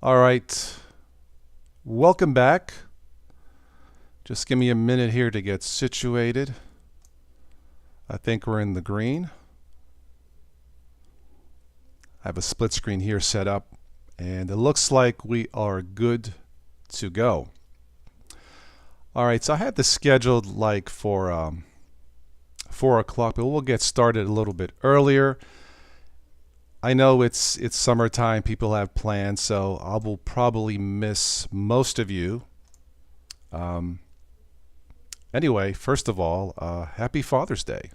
All right, welcome back. Just give me a minute here to get situated. I think we're in the green. I have a split screen here set up, and it looks like we are good to go. All right, so I had this scheduled like for 4 o'clock, but we'll get started a little bit earlier. I know it's summertime, people have plans, so I will probably miss most of you. Anyway, first of all, happy Father's Day.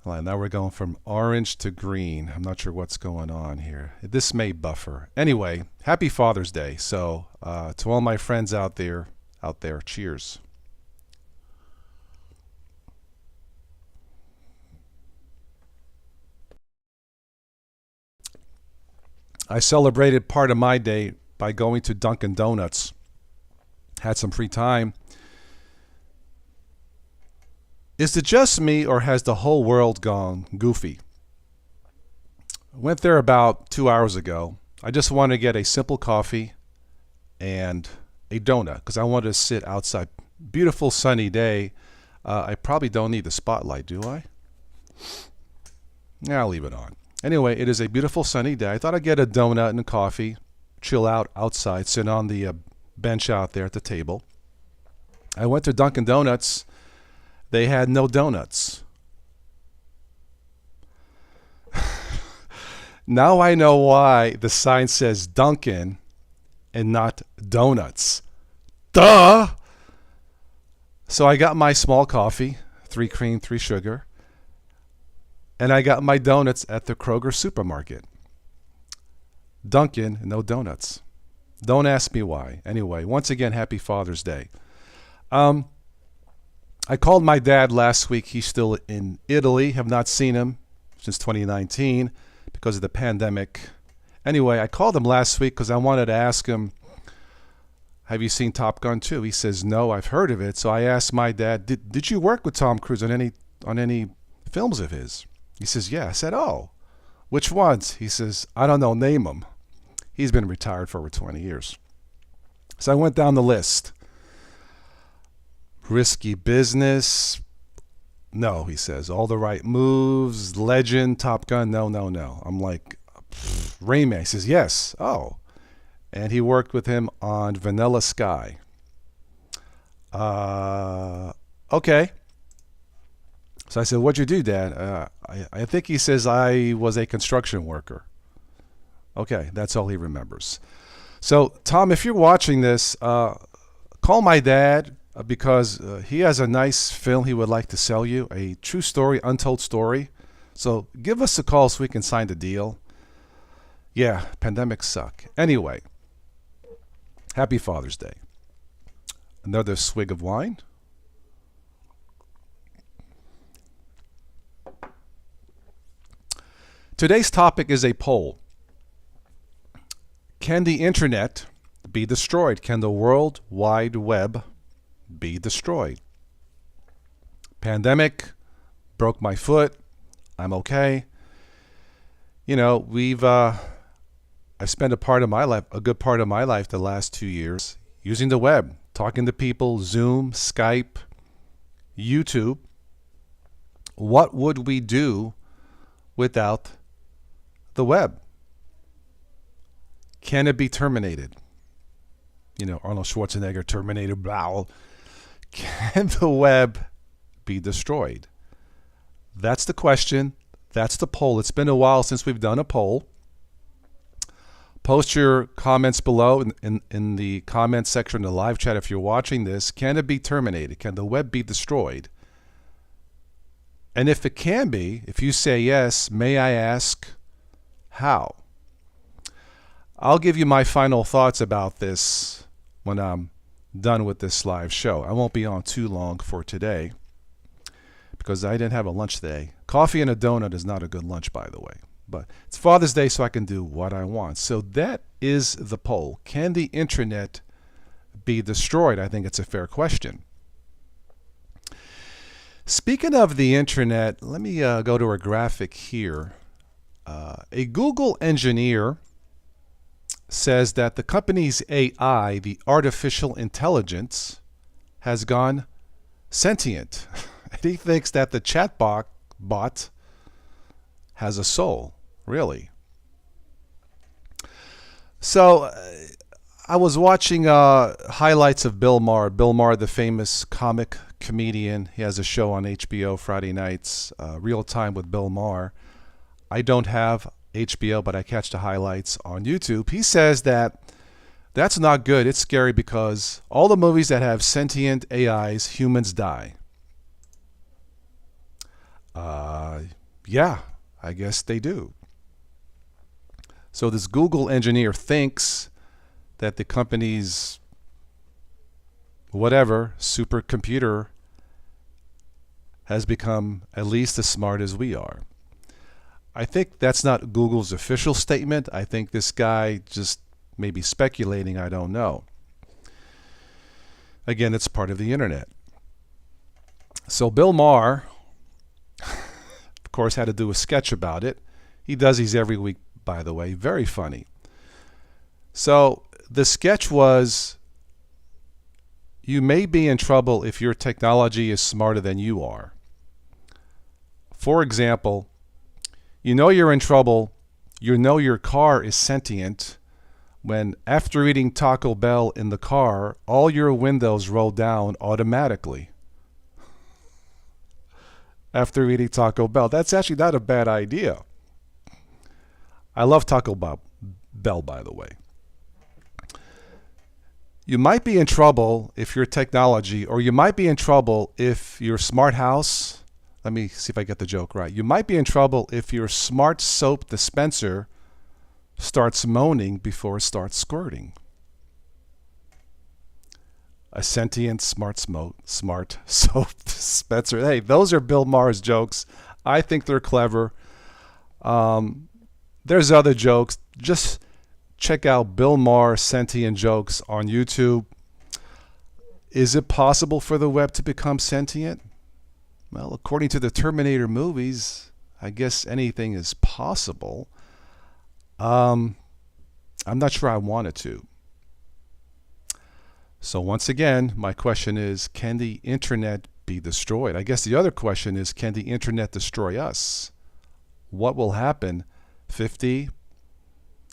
All right, now we're going from orange to green. I'm not sure what's going on here. This may buffer. Anyway, happy Father's Day. So to all my friends out there, cheers. I celebrated part of my day by going to Dunkin' Donuts. Had some free time. Is it just me, or has the whole world gone goofy? I went there about 2 hours ago. I just wanted to get a simple coffee and a donut because I wanted to sit outside. Beautiful sunny day. I probably don't need the spotlight, do I? Yeah, I'll leave it on. Anyway, it is a beautiful sunny day. I thought I'd get a donut and a coffee, chill out outside, sit on the bench out there at the table. I went to Dunkin' Donuts. They had no donuts. Now I know why the sign says Dunkin' and not donuts. Duh! So I got my small coffee, 3 cream, 3 sugar. And I got my donuts at the Kroger supermarket. Dunkin', no donuts. Don't ask me why. Anyway, once again, happy Father's Day. I called my dad last week. He's still in Italy. Have not seen him since 2019 because of the pandemic. Anyway, I called him last week because I wanted to ask him, have you seen Top Gun 2? He says, no, I've heard of it. So I asked my dad, did you work with Tom Cruise on any films of his? He says, yeah. I said, oh, which ones? He says, I don't know, name them. He's been retired for over 20 years. So I went down the list. Risky Business. No, he says. All the Right Moves. Legend. Top Gun. No. I'm like, Rain Man. He says, yes. Oh. And he worked with him on Vanilla Sky. Okay. So I said, what'd you do, Dad? I think he says I was a construction worker. Okay, that's all he remembers. So, Tom, if you're watching this, call my dad because he has a nice film he would like to sell you, a true story, untold story. So give us a call so we can sign the deal. Yeah, pandemics suck. Anyway, happy Father's Day. Another swig of wine. Today's topic is a poll. Can the internet be destroyed? Can the World Wide Web be destroyed? Pandemic broke my foot. I'm okay. You know, I've spent a good part of my life the last 2 years using the web, talking to people, Zoom, Skype, YouTube. What would we do without the web? Can it be terminated? You know, Arnold Schwarzenegger, Terminator, blah. Can the web be destroyed? That's the question. That's the poll. It's been a while since we've done a poll. Post your comments below in the comment section in the live chat if you're watching this. Can it be terminated? Can the web be destroyed? And if it can be, if you say yes, may I ask how? I'll give you my final thoughts about this when I'm done with this live show. I won't be on too long for today because I didn't have a lunch today. Coffee and a donut is not a good lunch, by the way. But it's Father's Day, so I can do what I want. So that is the poll. Can the internet be destroyed? I think it's a fair question. Speaking of the internet, let me go to a graphic here. A Google engineer says that the company's AI, the artificial intelligence, has gone sentient. And he thinks that the chatbot has a soul, really. So I was watching highlights of Bill Maher. Bill Maher, the famous comic comedian. He has a show on HBO Friday nights, Real Time with Bill Maher. I don't have HBO, but I catch the highlights on YouTube. He says that that's not good. It's scary because all the movies that have sentient AIs, humans die. Yeah, I guess they do. So this Google engineer thinks that the company's whatever supercomputer has become at least as smart as we are. I think that's not Google's official statement. I think this guy just may be speculating. I don't know. Again, it's part of the internet. So Bill Maher, of course, had to do a sketch about it. He does these every week, by the way. Very funny. So the sketch was, you may be in trouble if your technology is smarter than you are. For example, you know you're in trouble, you know your car is sentient, when after eating Taco Bell in the car, all your windows roll down automatically. After eating Taco Bell. That's actually not a bad idea. I love Taco Bell, by the way. You might be in trouble if your technology, or you might be in trouble if your smart house, let me see if I get the joke right. You might be in trouble if your smart soap dispenser starts moaning before it starts squirting. A sentient smart soap dispenser. Hey, those are Bill Maher's jokes. I think they're clever. There's other jokes. Just check out Bill Maher sentient jokes on YouTube. Is it possible for the web to become sentient? Well, according to the Terminator movies, I guess anything is possible. I'm not sure I want it to. So once again, my question is, can the internet be destroyed? I guess the other question is, can the internet destroy us? What will happen 50,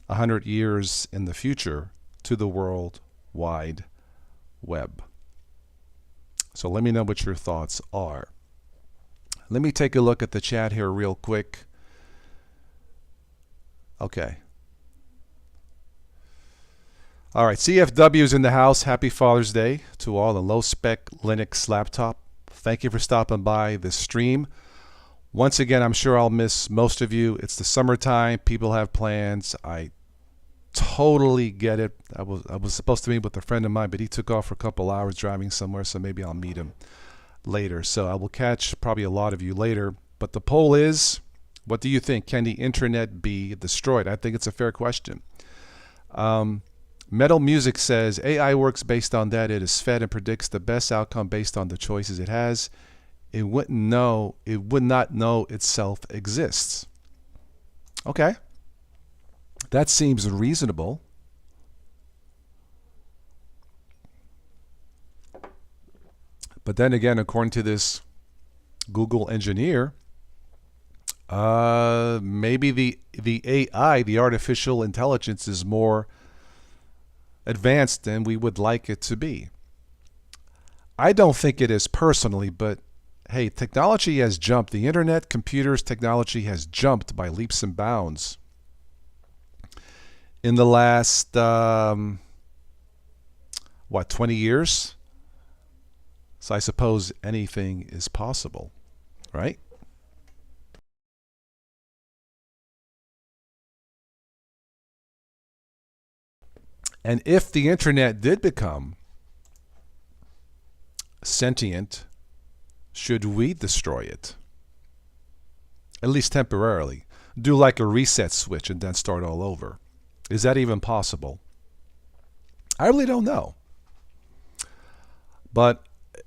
100 years in the future to the World Wide Web? So let me know what your thoughts are. Let me take a look at the chat here real quick. Okay. All right, CFW's in the house. Happy Father's Day to all. The low-spec Linux laptop. Thank you for stopping by this stream. Once again, I'm sure I'll miss most of you. It's the summertime. People have plans. I totally get it. I was supposed to meet with a friend of mine, but he took off for a couple hours driving somewhere, so maybe I'll meet him later. So I will catch probably a lot of you later. But the poll is, what do you think? Can the internet be destroyed? I think it's a fair question. Metal Music says, AI works based on that. It is fed and predicts the best outcome based on the choices it has. It would not know itself exists. Okay. That seems reasonable. But then again, according to this Google engineer, maybe the AI, the artificial intelligence, is more advanced than we would like it to be. I don't think it is personally, but hey, technology has jumped. The internet, computers, technology has jumped by leaps and bounds in the last 20 years? So I suppose anything is possible, right? And if the internet did become sentient, should we destroy it? At least temporarily. Do like a reset switch and then start all over. Is that even possible? I really don't know. But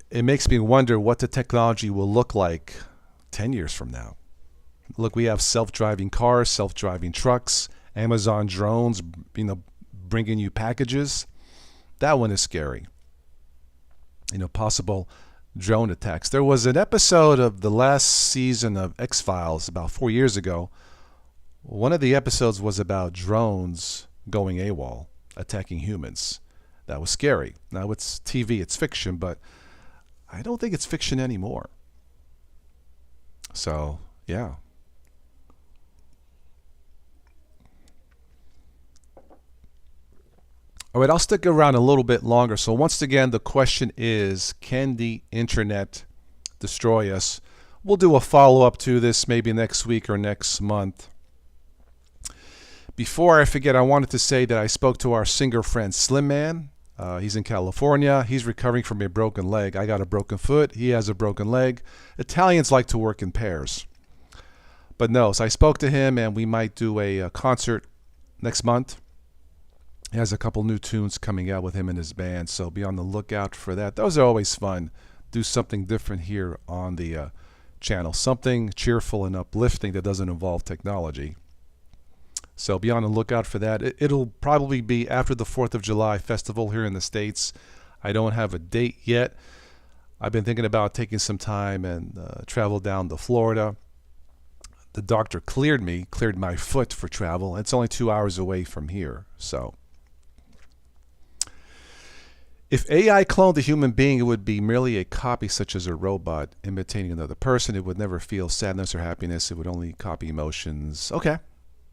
it makes me wonder what the technology will look like 10 years from now. Look, we have self-driving cars, self-driving trucks, Amazon drones, bringing you packages. That one is scary. Possible drone attacks. There was an episode of the last season of X-Files about 4 years ago. One of the episodes was about drones going AWOL, attacking humans. That was scary. Now it's TV, it's fiction, but I don't think it's fiction anymore. So, yeah. All right, I'll stick around a little bit longer. So once again, the question is, can the internet destroy us? We'll do a follow-up to this maybe next week or next month. Before I forget, I wanted to say that I spoke to our singer friend Slim Man. He's in California. He's recovering from a broken leg. I got a broken foot. He has a broken leg. Italians like to work in pairs. But no, so I spoke to him, and we might do a concert next month. He has a couple new tunes coming out with him and his band, so be on the lookout for that. Those are always fun. Do something different here on the channel. Something cheerful and uplifting that doesn't involve technology. So be on the lookout for that. It'll probably be after the 4th of July festival here in the States. I don't have a date yet. I've been thinking about taking some time and travel down to Florida. The doctor cleared my foot for travel. It's only 2 hours away from here, so. If AI cloned a human being, it would be merely a copy, such as a robot imitating another person. It would never feel sadness or happiness. It would only copy emotions. Okay.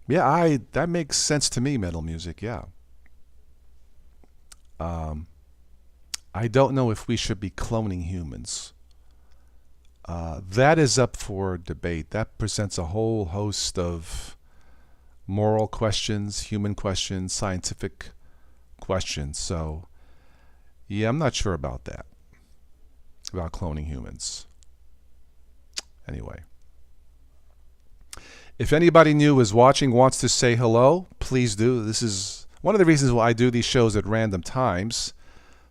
Yeah, that makes sense to me, metal music, yeah. I don't know if we should be cloning humans. That is up for debate. That presents a whole host of moral questions, human questions, scientific questions. So, yeah, I'm not sure about that, about cloning humans. Anyway. If anybody new is watching, wants to say hello, please do. This is one of the reasons why I do these shows at random times.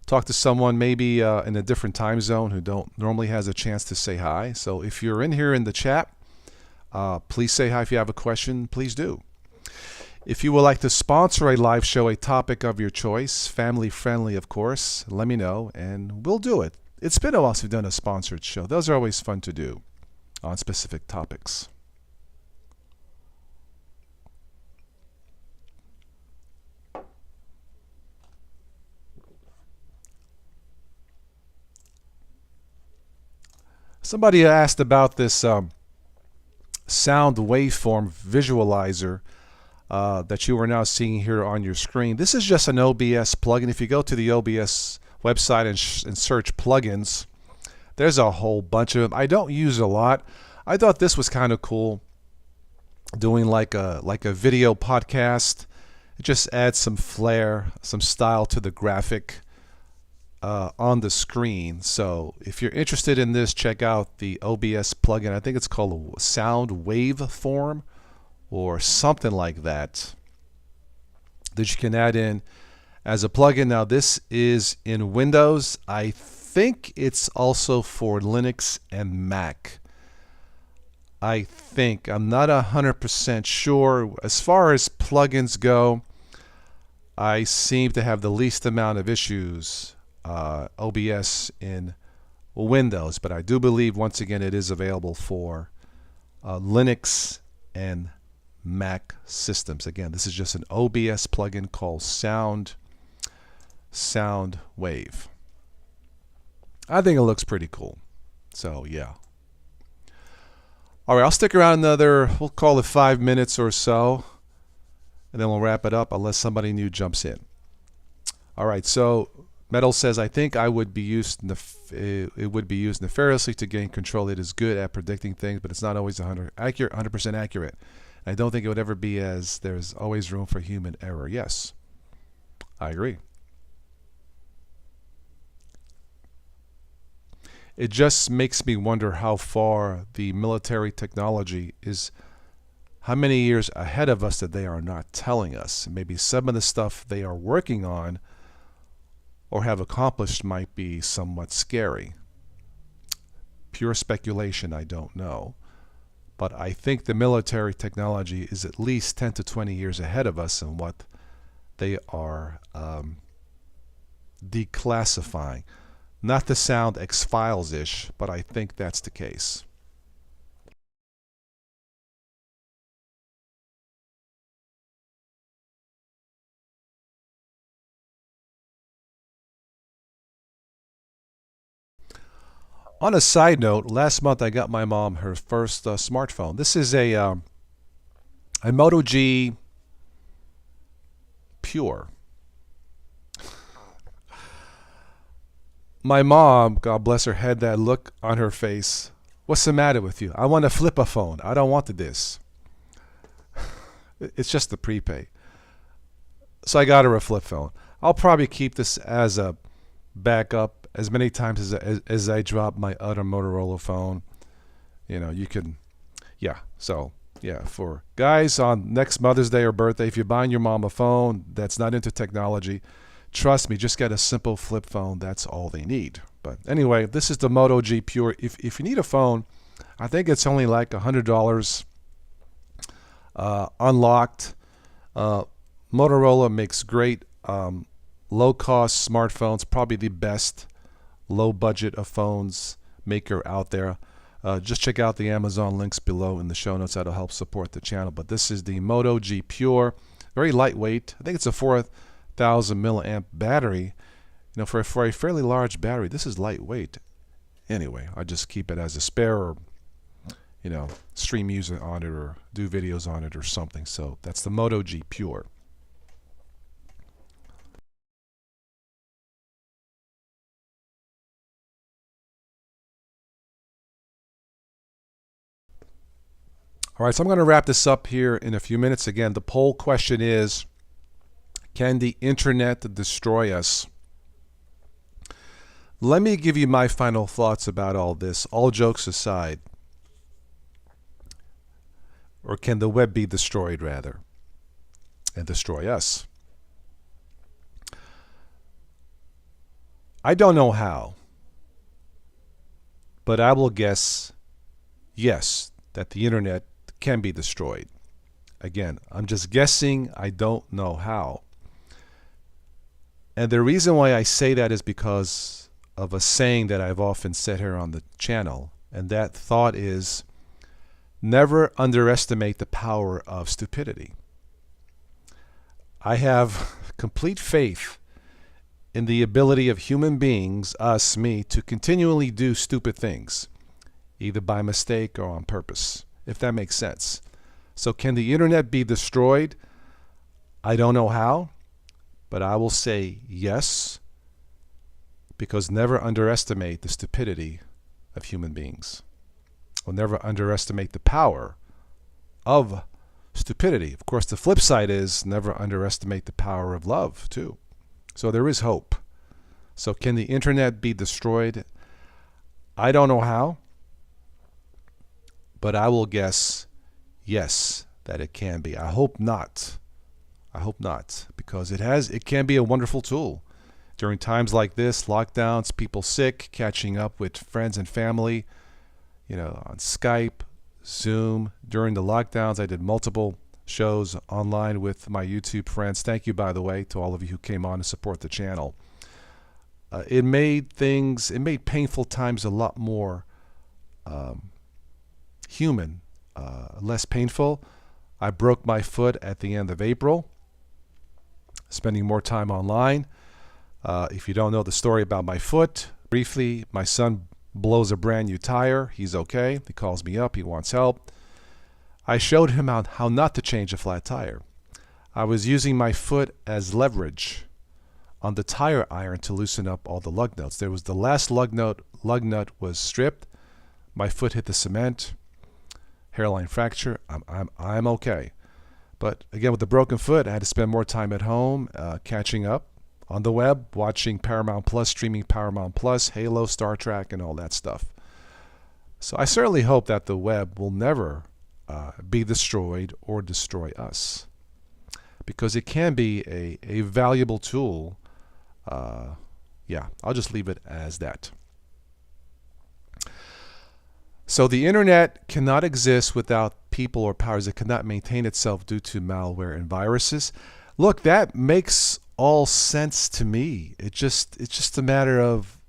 Talk to someone maybe in a different time zone who don't normally has a chance to say hi. So if you're in here in the chat, please say hi. If you have a question, please do. If you would like to sponsor a live show, a topic of your choice, family friendly, of course, let me know and we'll do it. It's been a while since we've done a sponsored show. Those are always fun to do on specific topics. Somebody asked about this sound waveform visualizer that you are now seeing here on your screen. This is just an OBS plugin. If you go to the OBS website and search plugins, there's a whole bunch of them. I don't use a lot. I thought this was kind of cool, doing like a video podcast. It just adds some flair, some style to the graphic on the screen. So if you're interested in this, check out the OBS plugin. I think it's called a sound waveform or something like that you can add in as a plugin. Now this is in Windows. I think it's also for Linux and Mac. I think. I'm not 100% sure. As far as plugins go, I seem to have the least amount of issues OBS in Windows, but I do believe once again it is available for Linux and Mac systems. Again, this is just an OBS plugin called Sound Wave. I think it looks pretty cool. So yeah. All right, I'll stick around another, we'll call it 5 minutes or so, and then we'll wrap it up unless somebody new jumps in. All right, so Metal says, I think it would be used nefariously to gain control. It is good at predicting things, but it's not always 100% accurate. I don't think it would ever be, as there's always room for human error. Yes, I agree. It just makes me wonder how far the military technology is, how many years ahead of us that they are not telling us. Maybe some of the stuff they are working on or have accomplished might be somewhat scary. Pure speculation, I don't know. but I think the military technology is at least 10 to 20 years ahead of us in what they are declassifying. Not to sound X-Files-ish, but I think that's the case. On a side note, last month I got my mom her first smartphone. This is a Moto G Pure. My mom, God bless her, had that look on her face. What's the matter with you? I want to flip a phone. I don't want this. It's just the prepay. So I got her a flip phone. I'll probably keep this as a backup as many times as I drop my other Motorola phone. You know, you can, yeah. So, yeah, for guys on next Mother's Day or birthday, if you're buying your mom a phone that's not into technology, trust me, just get a simple flip phone. That's all they need. But anyway, this is the Moto G Pure. If you need a phone, I think it's only like $100 unlocked. Motorola makes great low-cost smartphones, probably the best low budget of phones maker out there. Just check out the Amazon links below in the show notes. That'll help support the channel. But this is the Moto G Pure, very lightweight. I think it's a 4,000 milliamp battery. You know, for a fairly large battery, this is lightweight. Anyway, I just keep it as a spare, or you know, stream music on it or do videos on it or something. So that's the Moto G Pure. All right, so I'm going to wrap this up here in a few minutes. Again, the poll question is, can the internet destroy us? Let me give you my final thoughts about all this, all jokes aside. Or can the web be destroyed, rather, and destroy us? I don't know how, but I will guess yes, that the internet can be destroyed. Again, I'm just guessing. I don't know how. And the reason why I say that is because of a saying that I've often said here on the channel, and that thought is, never underestimate the power of stupidity. I have complete faith in the ability of human beings, us, me, to continually do stupid things, either by mistake or on purpose, if that makes sense. So can the internet be destroyed? I don't know how, but I will say yes, because never underestimate the stupidity of human beings. We'll never underestimate the power of stupidity. Of course, the flip side is never underestimate the power of love, too. So there is hope. So can the internet be destroyed? I don't know how, but I will guess yes, that it can be. I hope not. I hope not, because it can be a wonderful tool. During times like this, lockdowns, people sick, catching up with friends and family, you know, on Skype, Zoom. During the lockdowns, I did multiple shows online with my YouTube friends. Thank you, by the way, to all of you who came on to support the channel. It made painful times a lot more human, less painful. I broke my foot at the end of April, spending more time online. If you don't know the story about my foot, briefly, my son blows a brand new tire. He's okay. He calls me up. He wants help. I showed him how not to change a flat tire. I was using my foot as leverage on the tire iron to loosen up all the lug nuts. There was the last lug nut was stripped. My foot hit the cement. Hairline fracture. I'm okay. But again, with the broken foot, I had to spend more time at home, catching up on the web, watching Paramount Plus, streaming Paramount Plus, Halo, Star Trek, and all that stuff. So I certainly hope that the web will never be destroyed or destroy us, because it can be a valuable tool. Yeah, I'll just leave it as that. So the internet cannot exist without people or powers. It cannot maintain itself due to malware and viruses. Look, that makes all sense to me. It's just a matter of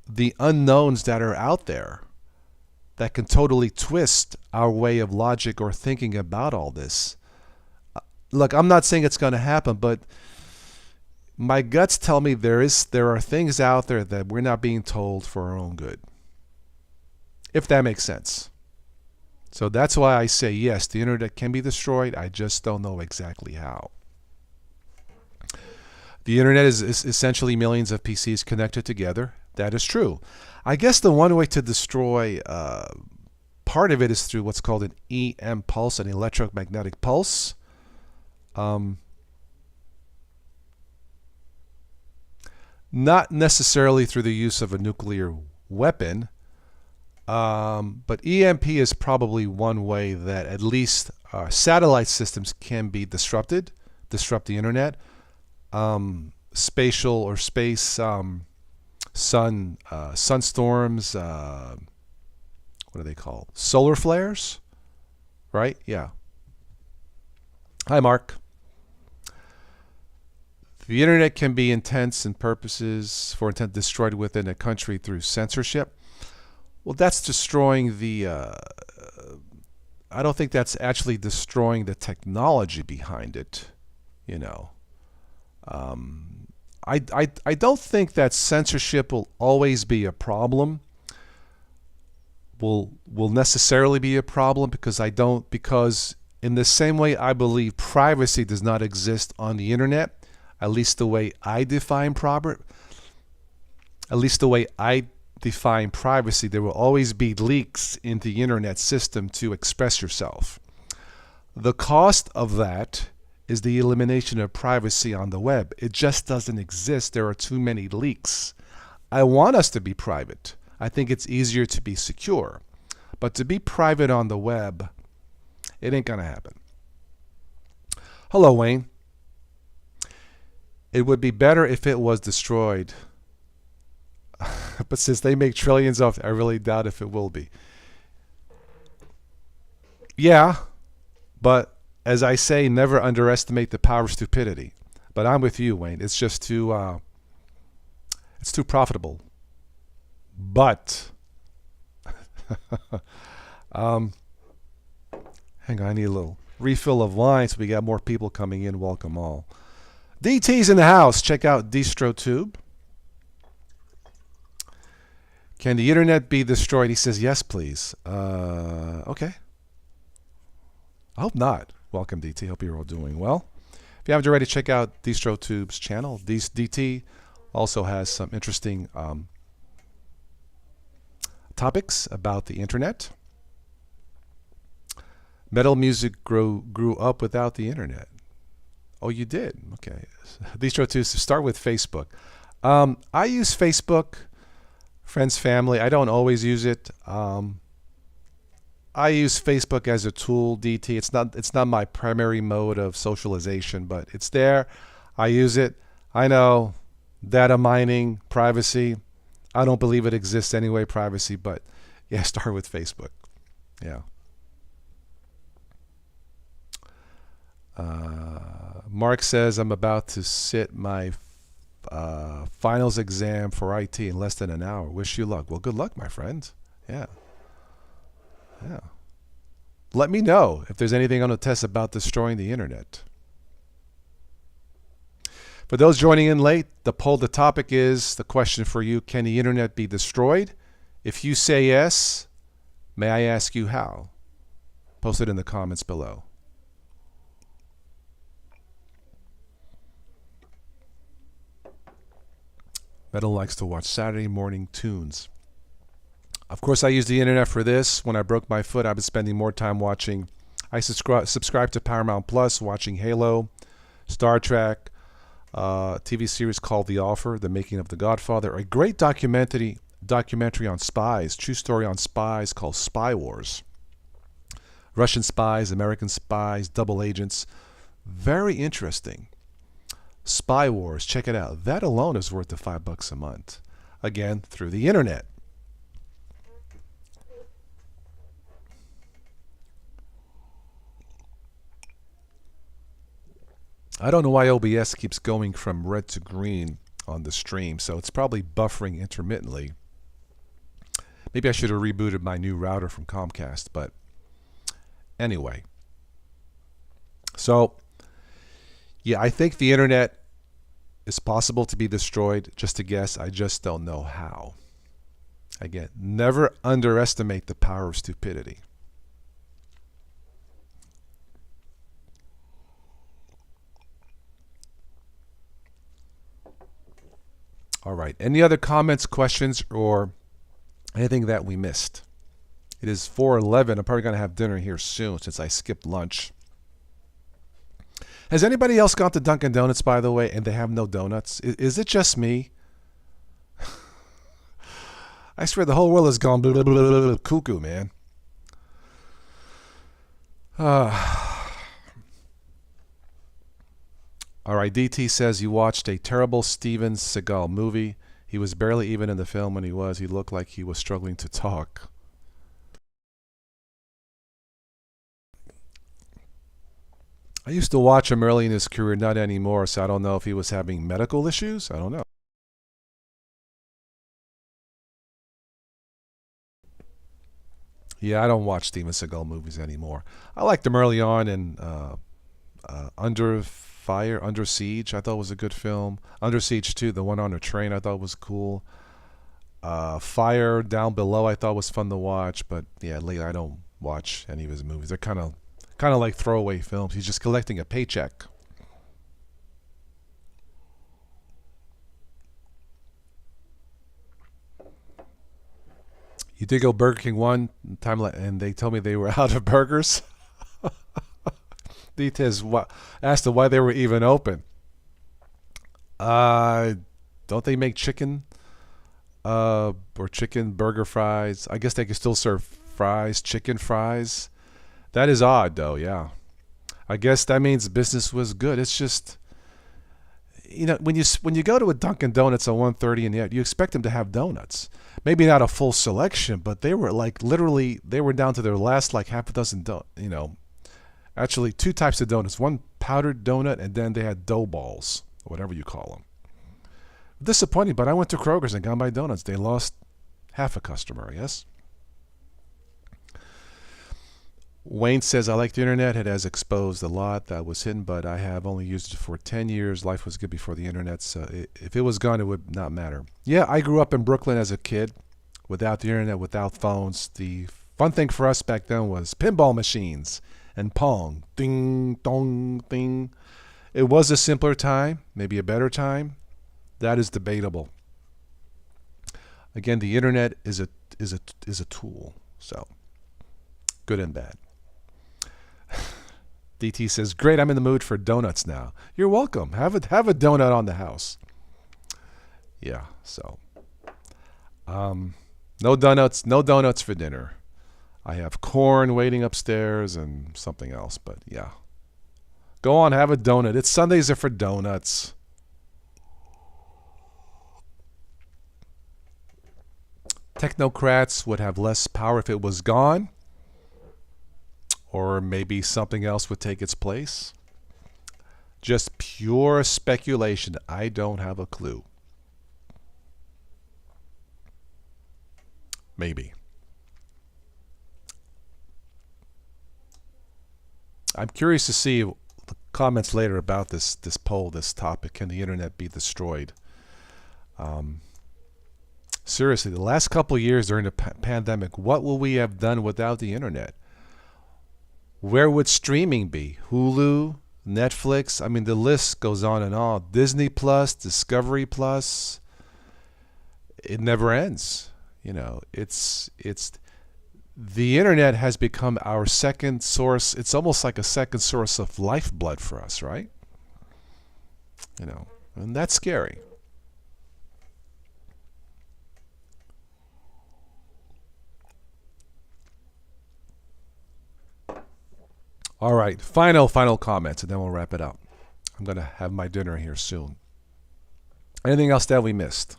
the unknowns that are out there that can totally twist our way of logic or thinking about all this. Look, I'm not saying it's going to happen, but my guts tell me there are things out there that we're not being told for our own good. If that makes sense. So that's why I say yes, the internet can be destroyed. I just don't know exactly how. The internet is essentially millions of PCs connected together. That is true. I guess the one way to destroy part of it is through what's called an EM pulse, an electromagnetic pulse. Not necessarily through the use of a nuclear weapon, but EMP is probably one way that at least satellite systems can be disrupt the internet. Spatial or space sunstorms, what are they called? Solar flares, right? Yeah. Hi, Mark. The internet can be intense in purposes for intent destroyed within a country through censorship. Well, that's destroying the. I don't think that's actually destroying the technology behind it. You know. I don't think that censorship will always be a problem. Will necessarily be a problem because in the same way I believe privacy does not exist on the internet, at least the way I define privacy, there will always be leaks in the internet system to express yourself. The cost of that is the elimination of privacy on the web. It just doesn't exist. There are too many leaks. I want us to be private. I think it's easier to be secure. But to be private on the web, it ain't going to happen. Hello, Wayne. It would be better if it was destroyed. But since they make trillions of it, I really doubt if it will be. Yeah, but as I say, never underestimate the power of stupidity. But I'm with you, Wayne. It's just too profitable. But hang on, I need a little refill of wine so we got more people coming in. Welcome all. DT's in the house. Check out DistroTube. Can the internet be destroyed? He says yes, please. Okay. I hope not. Welcome, DT. Hope you're all doing well. If you haven't already, check out DistroTube's channel. DT also has some interesting topics about the internet. Metal music grew up without the internet. Oh, you did? Okay. DistroTube, start with Facebook. I use Facebook, friends, family. I don't always use it. I use Facebook as a tool, DT. It's not my primary mode of socialization, but it's there. I use it. I know data mining, privacy. I don't believe it exists anyway, privacy, but yeah, start with Facebook. Yeah. Mark says, I'm about to sit my finals exam for IT in less than an hour. Wish you luck. Well, good luck, my friend. Yeah. Yeah. Let me know if there's anything on the test about destroying the internet. For those joining in late, the topic is the question for you: can the internet be destroyed? If you say yes, may I ask you how? Post it in the comments below. Metal likes to watch Saturday morning tunes. Of course, I use the internet for this. When I broke my foot, I was spending more time watching. I subscribed to Paramount Plus, watching Halo, Star Trek, TV series called The Offer, The Making of the Godfather, a great documentary on spies, true story on spies called Spy Wars. Russian spies, American spies, double agents. Very interesting. Spy Wars, check it out. That alone is worth the $5 a month. Again, through the internet. I don't know why OBS keeps going from red to green on the stream, so it's probably buffering intermittently. Maybe I should have rebooted my new router from Comcast, but anyway. So, yeah, I think the internet is possible to be destroyed. Just a guess. I just don't know how. Again, never underestimate the power of stupidity. All right. Any other comments, questions, or anything that we missed? It is 4:11. I'm probably going to have dinner here soon since I skipped lunch. Has anybody else gone to Dunkin' Donuts, by the way, and they have no donuts? Is it just me? I swear the whole world has gone blah, blah, blah, blah, blah, cuckoo, man. All right, DT says you watched a terrible Steven Seagal movie. He was barely even in the film when he was. He looked like he was struggling to talk. I used to watch him early in his career, not anymore, so I don't know if he was having medical issues. I don't know. Yeah, I don't watch Steven Seagal movies anymore. I liked him early on in Under Fire, Under Siege. I thought was a good film. Under Siege 2, the one on the train, I thought was cool. Fire Down Below, I thought was fun to watch, but yeah, lately I don't watch any of his movies. They're kind of like throwaway films. He's just collecting a paycheck. You did go Burger King one time, and they told me they were out of burgers. Details asked them why they were even open. Don't they make chicken? Or chicken burger fries? I guess they can still serve fries, chicken fries. That is odd, though. Yeah, I guess that means business was good. It's just, when you go to a Dunkin' Donuts on 130 and you expect them to have donuts. Maybe not a full selection, but they were literally they were down to their last half a dozen actually 2 types of donuts. One powdered donut, and then they had dough balls, or whatever you call them. Disappointing, but I went to Kroger's and got my donuts. They lost half a customer, yes? Wayne says, I like the internet. It has exposed a lot that was hidden, but I have only used it for 10 years. Life was good before the internet, so if it was gone, it would not matter. Yeah, I grew up in Brooklyn as a kid without the internet, without phones. The fun thing for us back then was pinball machines and Pong. Ding, dong, ding. It was a simpler time, maybe a better time. That is debatable. Again, the internet is a tool, so good and bad. DT says, great, I'm in the mood for donuts now. You're welcome. Have a donut on the house. Yeah, so. No donuts for dinner. I have corn waiting upstairs and something else, but yeah. Go on, have a donut. It's Sundays are for donuts. Technocrats would have less power if it was gone. Or maybe something else would take its place. Just pure speculation. I don't have a clue. Maybe. I'm curious to see the comments later about this poll, this topic. Can the internet be destroyed? Seriously, the last couple of years during the pandemic, what will we have done without the internet? Where would streaming be? Hulu, Netflix? I mean, the list goes on and on. Disney Plus, Discovery Plus. It never ends. It's the internet has become our second source. It's almost like a second source of lifeblood for us, right? And that's scary. All right, final comments, and then we'll wrap it up. I'm going to have my dinner here soon. Anything else that we missed?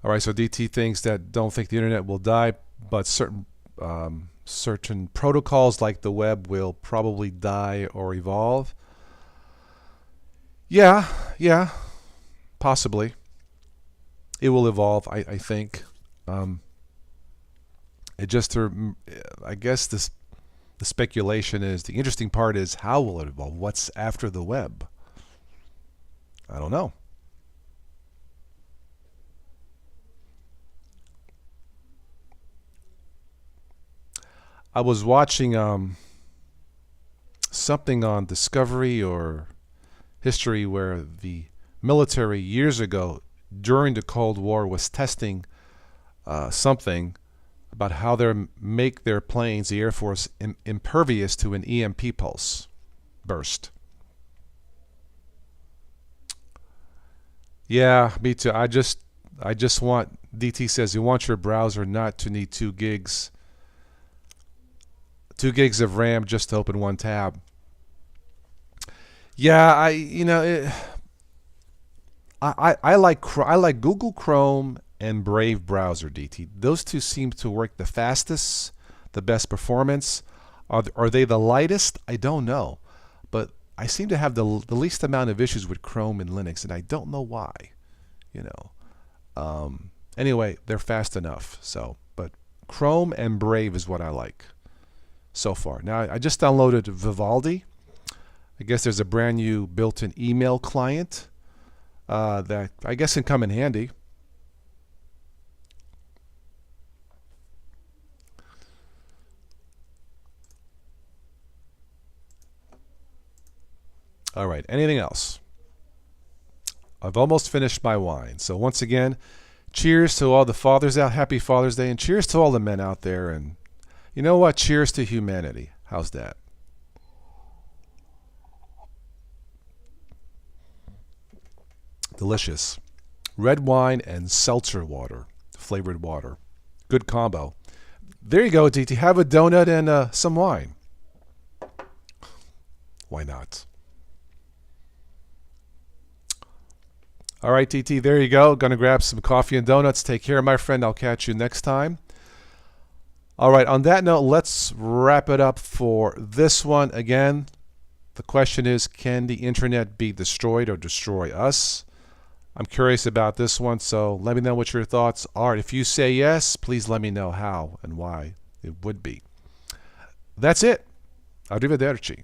All right, so DT thinks that don't think the internet will die, but certain protocols like the web will probably die or evolve. Yeah, possibly. It will evolve, I think. It just, I guess the speculation is, the interesting part is how will it evolve? What's after the web? I don't know. I was watching something on Discovery or History where the military years ago during the Cold War was testing something about how they make their planes, the Air Force, impervious to an EMP pulse burst. Yeah, me too. I just want, DT says, you want your browser not to need 2 gigs of RAM just to open one tab. Yeah, I like Google Chrome and Brave browser, DT. Those two seem to work the fastest, the best performance. Are they the lightest? I don't know, but I seem to have the least amount of issues with Chrome and Linux, and I don't know why. You know. Anyway, they're fast enough. So, but Chrome and Brave is what I like so far. Now, I just downloaded Vivaldi. I guess there's a brand new built-in email client that I guess can come in handy. All right, anything else? I've almost finished my wine. So once again, cheers to all the fathers out. Happy Father's Day. And cheers to all the men out there. And you know what? Cheers to humanity. How's that? Delicious. Red wine and seltzer water, flavored water. Good combo. There you go, DT. Have a donut and some wine. Why not? All right, DT, there you go. Gonna grab some coffee and donuts. Take care, my friend. I'll catch you next time. All right, on that note, let's wrap it up for this one. Again, the question is, can the internet be destroyed or destroy us? I'm curious about this one, so let me know what your thoughts are. If you say yes, please let me know how and why it would be. That's it. Arrivederci.